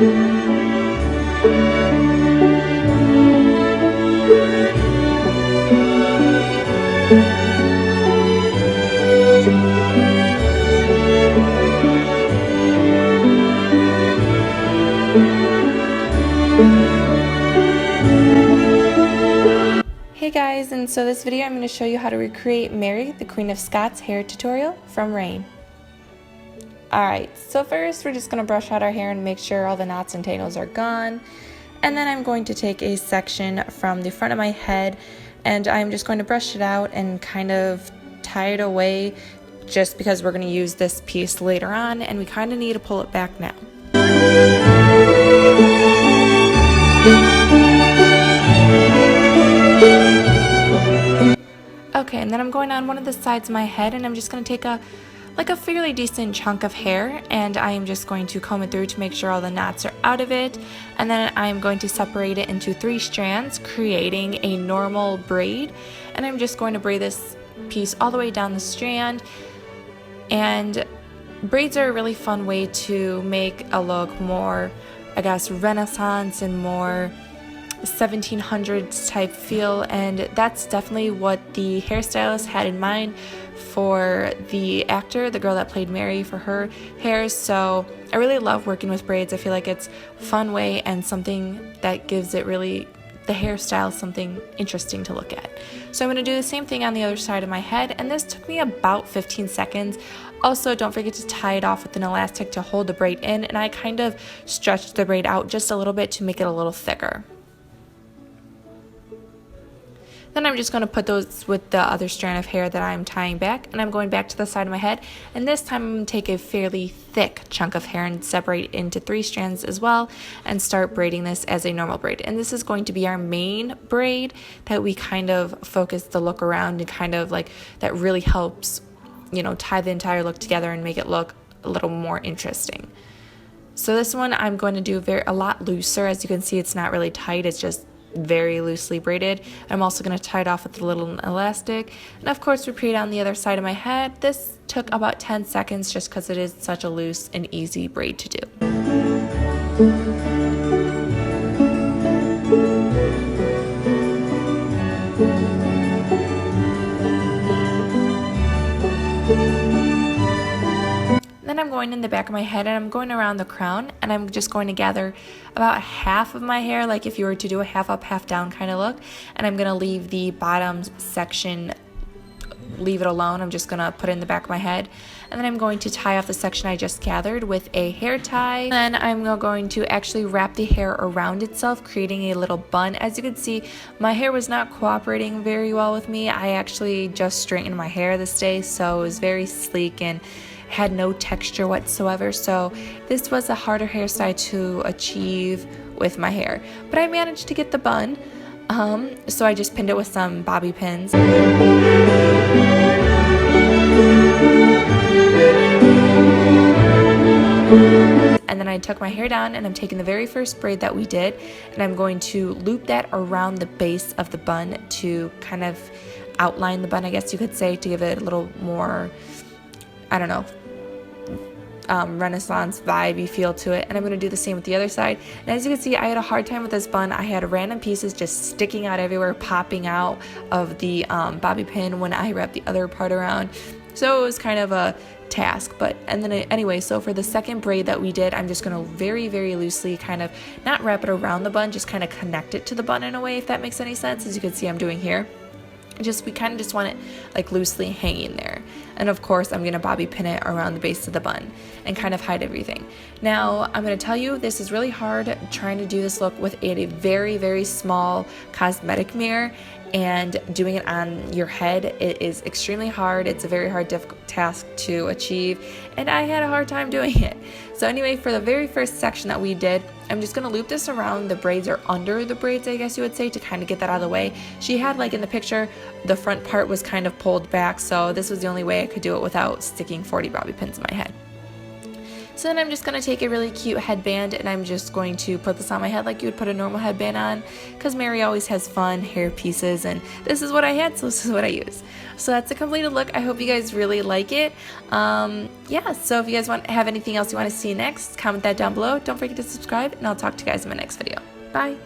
Hey guys, and so this video I'm going to show you how to recreate Mary, the Queen of Scots hair tutorial from Rain. Alright, so first we're just going to brush out our hair and make sure all the knots and tangles are gone. And then I'm going to take a section from the front of my head and I'm just going to brush it out and kind of tie it away just because we're going to use this piece later on and we kind of need to pull it back now. Okay, and then I'm going on one of the sides of my head and I'm just going to take a fairly decent chunk of hair and I am just going to comb it through to make sure all the knots are out of it, and then I am going to separate it into 3 strands, creating a normal braid, and I'm just going to braid this piece all the way down the strand. And braids are a really fun way to make a look more, I guess, Renaissance and more 1700s type feel, and that's definitely what the hairstylist had in mind for the actor, the girl that played Mary, for her hair. So I really love working with braids. I feel like it's a fun way and something that gives it really, the hairstyle, something interesting to look at. So I'm going to do the same thing on the other side of my head, and this took me about 15 seconds. Also, don't forget to tie it off with an elastic to hold the braid in, and I kind of stretched the braid out just a little bit to make it a little thicker. Then I'm just going to put those with the other strand of hair that I'm tying back, and I'm going back to the side of my head, and this time I'm going to take a fairly thick chunk of hair and separate it into 3 strands as well and start braiding this as a normal braid. And this is going to be our main braid that we kind of focus the look around and kind of like that really helps, you know, tie the entire look together and make it look a little more interesting. So this one I'm going to do a lot looser. As you can see, it's not really tight, it's just very loosely braided. I'm also going to tie it off with a little elastic, and of course repeat on the other side of my head. This took about 10 seconds just because it is such a loose and easy braid to do. Then I'm going in the back of my head and I'm going around the crown, and I'm just going to gather about half of my hair, like if you were to do a half up, half down kind of look, and I'm going to leave the bottom section, leave it alone. I'm just going to put it in the back of my head, and then I'm going to tie off the section I just gathered with a hair tie. Then I'm going to actually wrap the hair around itself, creating a little bun. As you can see, my hair was not cooperating very well with me. I actually just straightened my hair this day, so it was very sleek and had no texture whatsoever, so this was a harder hairstyle to achieve with my hair, but I managed to get the bun. So I just pinned it with some bobby pins. And then I took my hair down and I'm taking the very first braid that we did and I'm going to loop that around the base of the bun to kind of outline the bun, I guess you could say, to give it a little more, I don't know, Renaissance vibey feel to it. And I'm going to do the same with the other side. And as you can see, I had a hard time with this bun. I had random pieces just sticking out everywhere, popping out of the bobby pin when I wrapped the other part around. So it was kind of a task. Anyway, so for the second braid that we did, I'm just going to very, very loosely kind of not wrap it around the bun, just kind of connect it to the bun in a way, if that makes any sense. As you can see, I'm doing here. We kind of just want it like loosely hanging there. And of course I'm going to bobby pin it around the base of the bun and kind of hide everything. Now I'm going to tell you, this is really hard trying to do this look with a very, very small cosmetic mirror, and doing it on your head, it is extremely hard. It's a very hard, difficult task to achieve, and I had a hard time doing it. So anyway, for the very first section that we did, I'm just going to loop this around the braids, or under the braids, I guess you would say, to kind of get that out of the way. She had, like in the picture, the front part was kind of pulled back, so this was the only way I could do it without sticking 40 bobby pins in my head. So then I'm just going to take a really cute headband and I'm just going to put this on my head like you would put a normal headband on, because Mary always has fun hair pieces and this is what I had, so this is what I use. So that's a completed look. I hope you guys really like it. Yeah, so if you guys have anything else you want to see next, comment that down below. Don't forget to subscribe, and I'll talk to you guys in my next video. Bye.